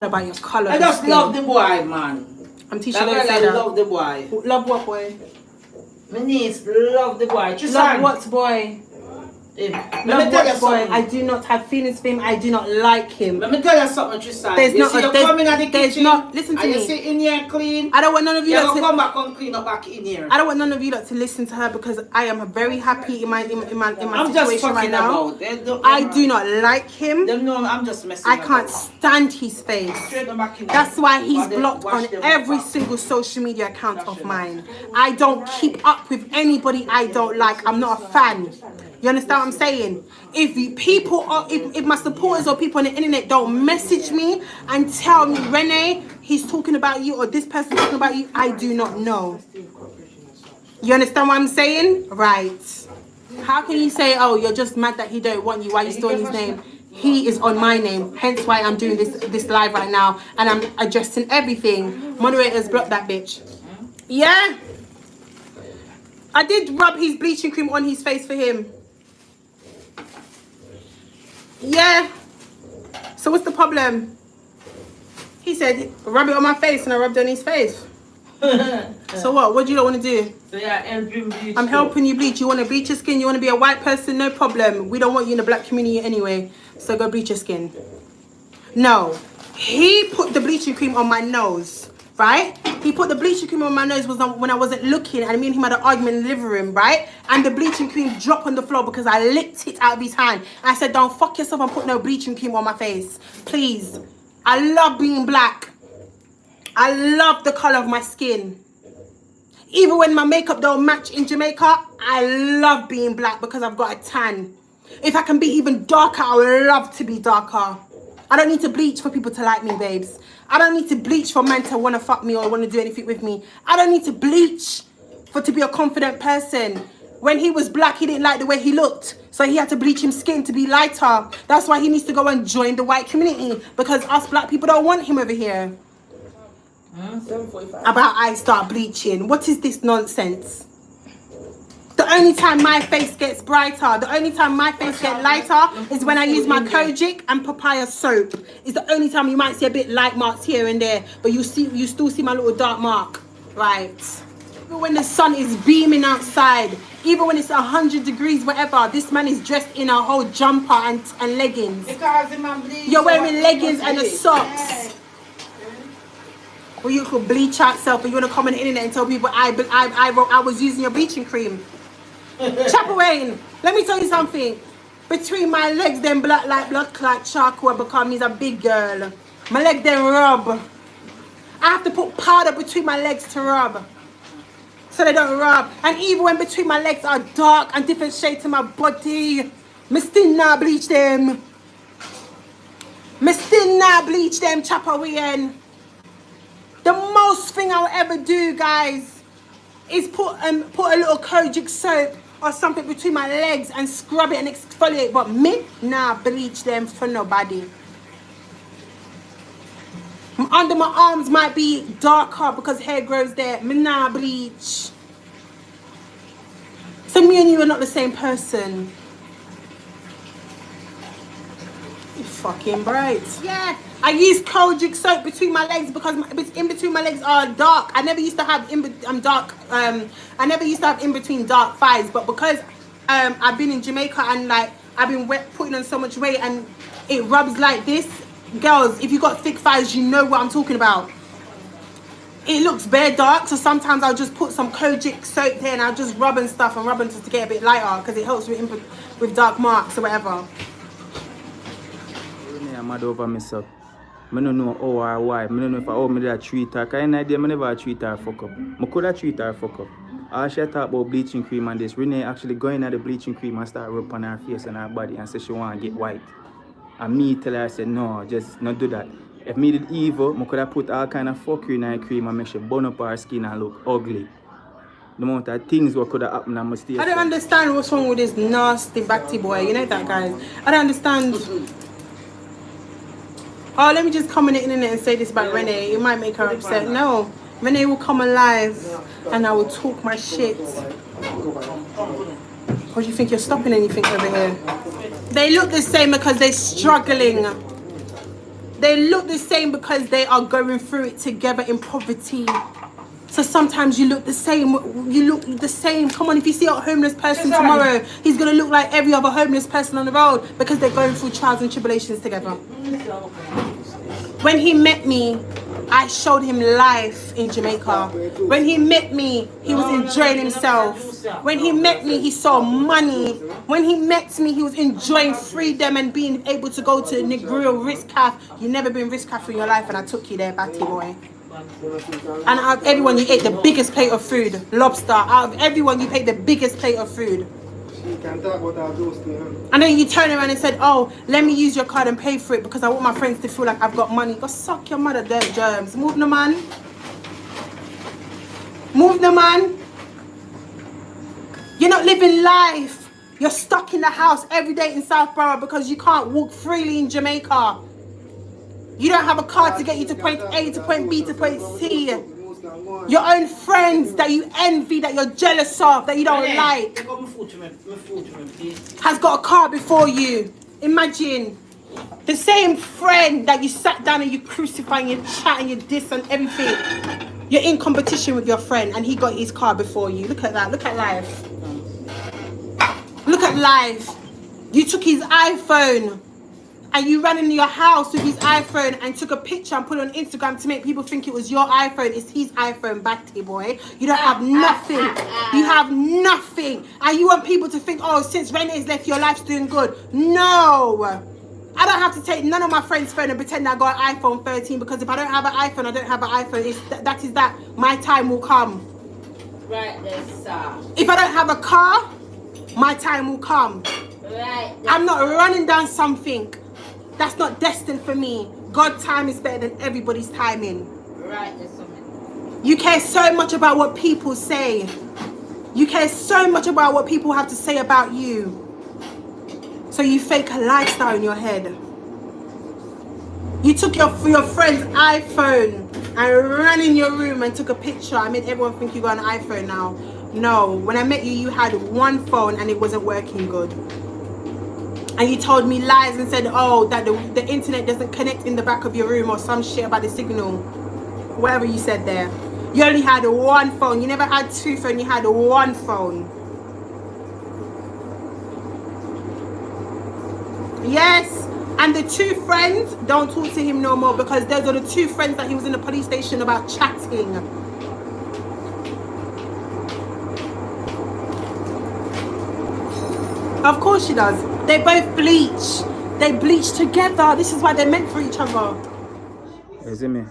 about your colour. I just love the boy, man. I'm teaching you to say that. Love the boy. Love what boy? My niece love the boy. Just love what boy? Let me tell you something. I do not have feelings for him. I do not like him. Let me tell you something, Tristan. There's you not see, you come in at the kitchen. Listen to me. You sit in here clean. I don't want none of you to come back and clean up back in here. I don't want none of you to listen to her because I am very happy in my I'm situation right now. I do not like him. No, I'm just messing. I can't stand his face. That's why he's blocked on every single social media account of mine. I don't keep up with anybody I don't like. I'm not a fan. You understand what I'm saying? If my supporters or people on the internet don't message me and tell me, Renee, he's talking about you or this person's talking about you, I do not know. You understand what I'm saying? Right. How can you say, oh, you're just mad that he don't want you? Why are you still on his name? He is on my name. Hence why I'm doing this live right now. And I'm addressing everything. Moderators, block that bitch. Yeah. I did rub his bleaching cream on his face for him. Yeah. So what's the problem? He said, rub it on my face, and I rubbed it on his face. So what do you want to do? So yeah, I'm helping you bleach. You want to bleach your skin? You want to be a white person? No problem. We don't want you in the black community anyway. So go bleach your skin. No. He put the bleaching cream on my nose. Right? He put the bleaching cream on my nose when I wasn't looking, and me and him had an argument in the living room, right? And the bleaching cream dropped on the floor because I licked it out of his hand. I said, don't fuck yourself and put no bleaching cream on my face. Please. I love being black. I love the colour of my skin. Even when my makeup don't match in Jamaica, I love being black because I've got a tan. If I can be even darker, I would love to be darker. I don't need to bleach for people to like me, babes. I don't need to bleach for men to want to fuck me or want to do anything with me. I don't need to bleach to be a confident person. When he was black, he didn't like the way he looked. So he had to bleach his skin to be lighter. That's why he needs to go and join the white community. Because us black people don't want him over here. 7:45. About I start bleaching. What is this nonsense? The only time my face gets brighter, the only time my face gets lighter is when I use my Kojic and papaya soap. It's the only time you might see a bit light marks here and there, but you still see my little dark mark, right? Even when the sun is beaming outside, even when it's 100 degrees, whatever, this man is dressed in a whole jumper and leggings. You're wearing leggings and the socks. Or you could bleach out self, and you want to come on the internet and tell people I was using your bleaching cream. Choppa Wayne, let me tell you something. Between my legs, them black like blood clot charcoal because me's a big girl. My leg then rub. I have to put powder between my legs to rub, so they don't rub. And even when between my legs are dark and different shades in my body, me still not bleach them. Me still not bleach them, Choppa Wayne. The most thing I'll ever do, guys, is put a little Kojic soap or something between my legs and scrub it and exfoliate. But me, nah, bleach them for nobody. Under my arms might be darker because hair grows there. Me nah bleach. So me and you are not the same person. You fucking bright. Yeah. I use Kojic soap between my legs because in between my legs are dark. I never used to have in between dark thighs, but because I've been in Jamaica and like I've been putting on so much weight and it rubs like this, girls, if you got thick thighs, you know what I'm talking about. It looks bare dark, so sometimes I'll just put some Kojic soap there and I'll just rub and stuff and rub and to get a bit lighter because it helps with dark marks or whatever. I'm mad over myself. I don't know how or why. I don't know if I owe me that treat her. Because I idea I never treat her fuck up. I could have treat her fuck up. All she talk about bleaching cream and this. Renee actually going at the bleaching cream and start rub on her face and her body and say she want to get white. And me tell her, I said, no, just not do that. If me did evil, I could have put all kind of fuckery in her cream and make she burn up her skin and look ugly. The amount of things what could have happened and mistake. I don't understand what's wrong with this nasty batty boy. You know that, guys? I don't understand. Oh, let me just come on the internet and say this about Renee. It might make her upset. No, Renee will come alive and I will talk my shit. Or do you think you're stopping anything over here? They look the same because they're struggling. They look the same because they are going through it together in poverty. So sometimes you look the same. You look the same. Come on, if you see a homeless person tomorrow, he's going to look like every other homeless person on the road because they're going through trials and tribulations together. When he met me, I showed him life in Jamaica. When he met me, he was enjoying himself. When he met me, he saw money. When he met me, he was enjoying freedom and being able to go to Negril, Ritz Cafe. You've never been Ritz Cafe in your life, and I took you there, Batty boy. And out of everyone, you ate the biggest plate of food, lobster. Out of everyone, you ate the biggest plate of food. And then you turn around and said, oh, let me use your card and pay for it because I want my friends to feel like I've got money. Go suck your mother, dirt germs. Move the man. Move the man. You're not living life. You're stuck in the house every day in Southborough because you can't walk freely in Jamaica. You don't have a car to get you to point A to point B to point C. Your own friends that you envy, that you're jealous of, that you don't like, has got a car before you. Imagine. The same friend that you sat down and you crucify and you chat and you diss and everything. You're in competition with your friend and he got his car before you. Look at that. Look at life. Look at life. You took his iPhone and you ran into your house with his iPhone and took a picture and put it on Instagram to make people think it was your iPhone. It's his iPhone, Batty boy. You don't have nothing. You have nothing. And you want people to think, oh, since Renee's left, your life's doing good. No. I don't have to take none of my friends' phone and pretend I got an iPhone 13 because if I don't have an iPhone, I don't have an iPhone. That is that. My time will come. Right there, sir. If I don't have a car, my time will come. Right. I'm not running down something that's not destined for me. God's time is better than everybody's timing. Right there, something. You care so much about what people say. You care so much about what people have to say about you. So you fake a lifestyle in your head. You took your friend's iPhone and ran in your room and took a picture. I made everyone think you got an iPhone now. No, when I met you, you had one phone and it wasn't working good. And you told me lies and said, oh, that the internet doesn't connect in the back of your room or some shit about the signal. Whatever you said there. You only had one phone. You never had two phones. You had one phone. Yes. And the two friends, don't talk to him no more because those are the two friends that he was in the police station about chatting. Of course she does. They both bleach. They bleach together. This is why they're meant for each other. You see me?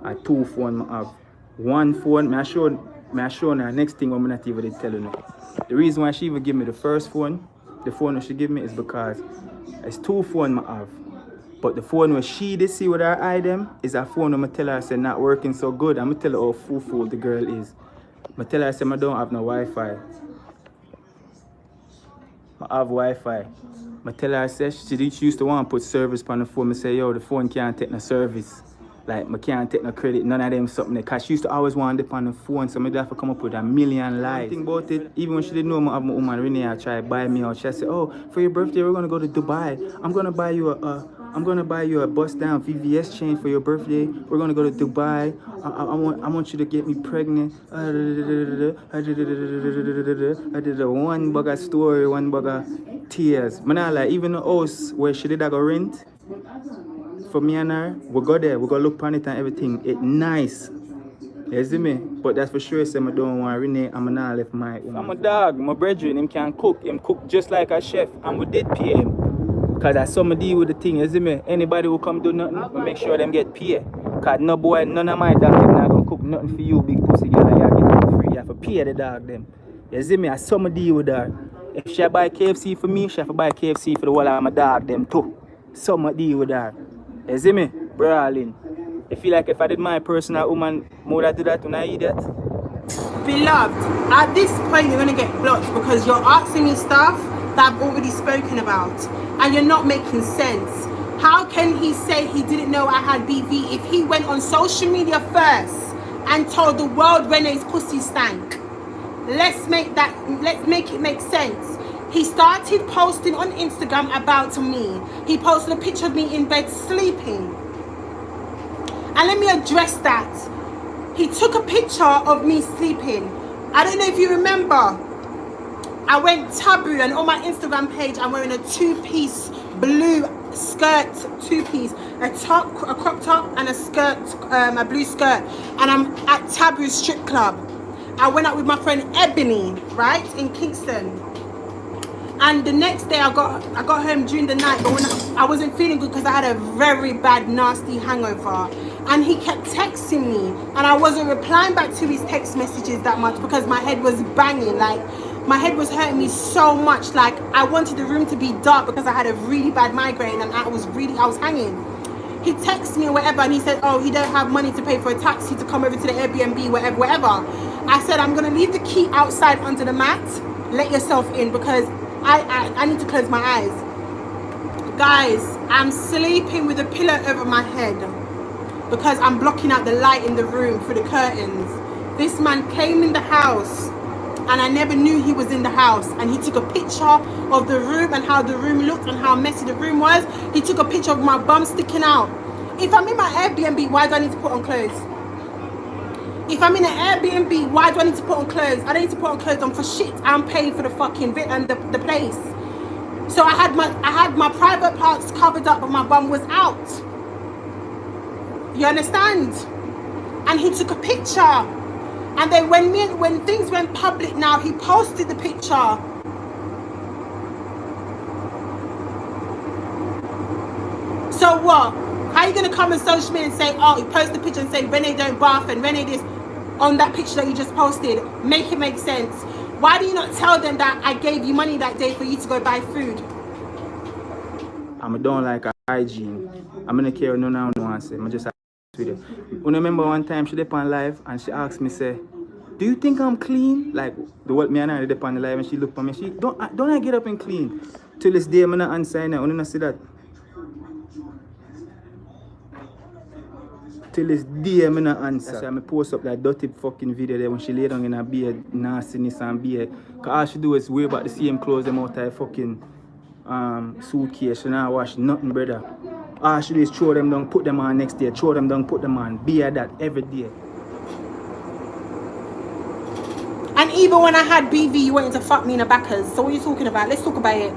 I have two phones. I have one phone. I show her next thing I'm not even telling her. The reason why she even give me the first phone, the phone that she give me is because it's two phones I have. But the phone where she did see with her eye them is a phone where I tell her I said not working so good. I'm gonna tell her how fool the girl is. I tell her I said I don't have no Wi-Fi. I have Wi-Fi. I tell her I said she used to want to put service on the phone. I say yo, the phone can't take no service. Like I can't take no credit, none of them something like cause she used to always want to dip on the phone, so I have to come up with a million lies. Think about it, even when she didn't know I have my woman Renee, I tried to buy me out. She said, oh, for your birthday we're gonna go to Dubai. I'm gonna buy you a bust down VVS chain for your birthday. We're gonna go to Dubai. I want you to get me pregnant. I did a one bugger story, one bugger tears. Man, I like even the house where she did I go rent. For me and her, we go there, we go look on it and everything. It's nice. You see me? But that's for sure, say I don't want Renee, I'm not left my woman. I'm a dog, my brethren, him can cook. Him cook just like a chef, and we did pay him. Because that's somebody deal with the thing, you see me? Anybody who come do nothing, we make sure them get paid. Because no boy, none of my dogs not going to cook nothing for you, big pussy girl, and you get it free. You have to pay the dog them. You see me? I somebody deal with that. If she buy KFC for me, she have to buy KFC for the whole of my dog them too. Somebody deal with that. You see me? Brawling. I feel like if I did my personal woman, more that do that when I eat that. Beloved, at this point you're going to get blocked because you're asking me stuff that I've already spoken about and you're not making sense. How can he say he didn't know I had BV if he went on social media first and told the world Renee's pussy stank? Let's make it make sense. He started posting on Instagram about me. He posted a picture of me in bed sleeping. And let me address that. He took a picture of me sleeping. I don't know if you remember. I went taboo, and on my Instagram page, I'm wearing a two-piece blue skirt, two-piece, a crop top, and a skirt, a blue skirt. And I'm at Taboo Strip Club. I went out with my friend Ebony, right, in Kingston. And the next day, I got home during the night, but when I wasn't feeling good because I had a very bad, nasty hangover. And he kept texting me, and I wasn't replying back to his text messages that much because my head was banging. Like, my head was hurting me so much. Like, I wanted the room to be dark because I had a really bad migraine, and I was hanging. He texted me or whatever, and he said, oh, he don't have money to pay for a taxi to come over to the Airbnb, whatever. I said, I'm gonna leave the key outside under the mat. Let yourself in because I need to close my eyes. Guys, I'm sleeping with a pillow over my head because I'm blocking out the light in the room through the curtains. This man came in the house and I never knew he was in the house, and he took a picture of the room and how the room looked and how messy the room was. He took a picture of my bum sticking out. If I'm in my Airbnb, why do I need to put on clothes? If I'm in an Airbnb, why do I need to put on clothes? I don't need to put on clothes on for shit. I'm paying for the fucking bit and the place. So I had my private parts covered up, but my bum was out. You understand? And he took a picture. And then when things went public now, he posted the picture. So what? How are you gonna come on social media and say, oh, you post the picture and say Renee don't bath and Renee this on that picture that you just posted? Make it make sense. Why do you not tell them that I gave you money that day for you to go buy food? I don't like hygiene. I'm gonna care no now no answer. I'm just with you. I remember one time she did on live and she asked me, say, do you think I'm clean? Like the what me and I did on the live, and she looked at me. She don't I get up and clean? Till this day I'm not answer now. I don't see that. Till this day I'm not answer. That's why I post up that dirty fucking video there when she lay down in her bed, nastiness and bed. Cause all she do is wear about the same clothes them out of fucking suitcase. She not wash nothing, brother. All she do is throw them down, put them on next day, throw them down, put them on. Be at that every day. And even when I had BV, you wanted to fuck me in the backers. So what are you talking about? Let's talk about it.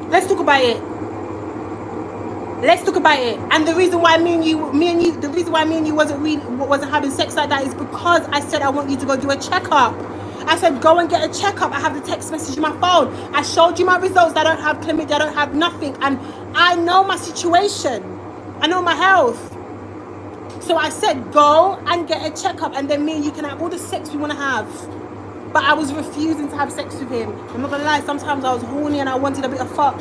Let's talk about it. Let's talk about it. And the reason why me and you wasn't having sex like that is because I said I want you to go do a checkup. I said go and get a checkup. I have the text message in my phone. I showed you my results. I don't have chlamydia. I don't have nothing. And I know my situation. I know my health. So I said go and get a checkup, and then me and you can have all the sex we want to have. But I was refusing to have sex with him. I'm not gonna lie. Sometimes I was horny and I wanted a bit of fuck.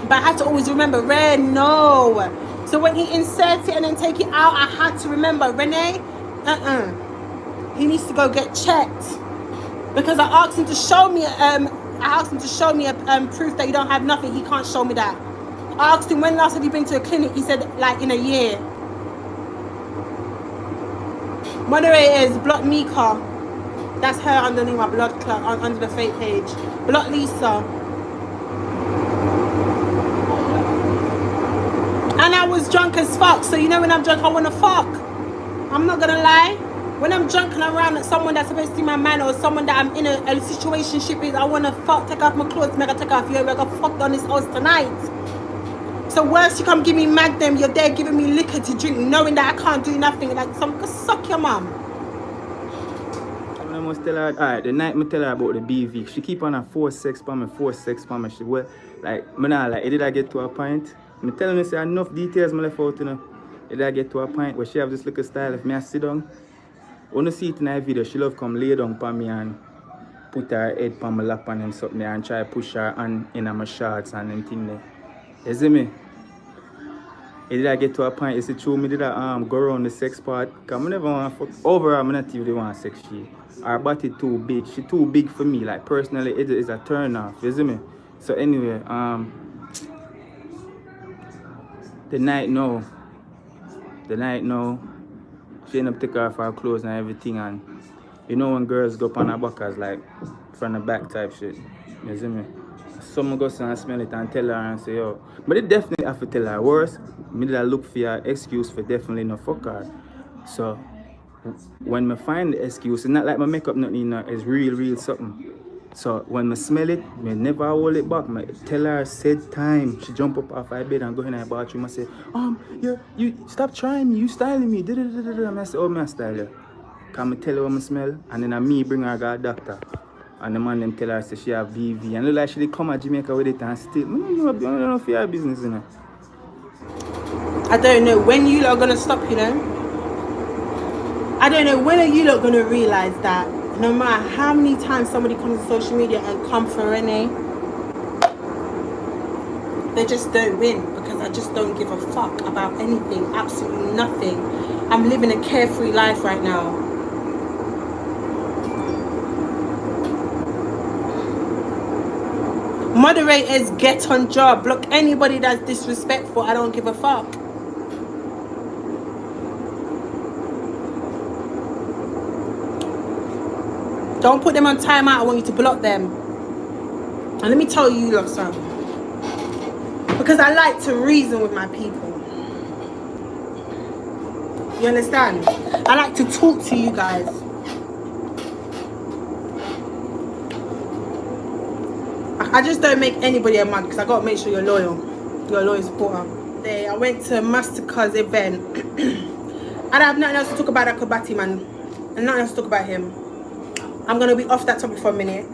But I had to always remember, Ren, no. So when he inserts it and then take it out, I had to remember, Renee, he needs to go get checked. Because I asked him to show me, proof that you don't have nothing. He can't show me that. I asked him, when last have you been to a clinic? He said, like, in a year. Moderators, block Mika. That's her underneath my blood clot, under the fake page. Block Lisa. And I was drunk as fuck, so you know when I'm drunk I wanna fuck. I'm not gonna lie. When I'm drunk and I'm around someone that's supposed to be my man or someone that I'm in a situationship with, I wanna fuck, take off my clothes, make I take off your, I got fucked on this house tonight. So worse, you come give me Magnum, you're there giving me liquor to drink, knowing that I can't do nothing. Like, suck your mum. I must tell her, alright, the night I tell her about the BV, she keep on a force sex for me. She well, like, did I get to a point? I'm telling you, say enough details I left out, you know. Did I get to a point where she have this little style of me I sit down? When you see it in that video, she love come lay down for me and put her head on my lap and something there and try to push her hand in my shorts and them thing there. You see me? Did I get to a point, is it true me did I go around the sex part? Because I never want to fuck. Overall, I'm not even want sex she. Her body too big. She too big for me. Like personally, it is a turn off. You see me? So anyway, the night now, she ended up taking off her clothes and everything, and you know when girls go up on her backers like front and back type shit. You see me? some go and smell it and tell her and say, yo. But it definitely have to tell her worse. Me that look for your excuse for definitely no fuck her. So when me find the excuse, it's not like my makeup nothing, you know, it's real something. So when me smell it, me never hold it back. Me tell her said time. She jump up off her bed and go in her bathroom and say, you stop trying me, you styling me. I say, oh, me style you. Can me tell her what I smell? And then me bring her to a doctor. And the man them tell her say she have BV. And look like she come to Jamaica with it and still. I don't know for your business, you know. I don't know when you lot are gonna stop, you know. I don't know when are you lot gonna realise that no matter how many times somebody comes to social media and come for Renee, they just don't win, because I just don't give a fuck about anything, absolutely nothing. I'm living a carefree life right now. Moderators, get on job. Block anybody that's disrespectful. I don't give a fuck. Don't put them on timeout. I want you to block them. And let me tell you lot something. Because I like to reason with my people. You understand? I like to talk to you guys. I just don't make anybody a mug, because I got to make sure you're loyal. You're a loyal supporter. I went to Mastercard's event. I have nothing else to talk about that Kabati man. And nothing else to talk about him. I'm going to be off that topic for a minute.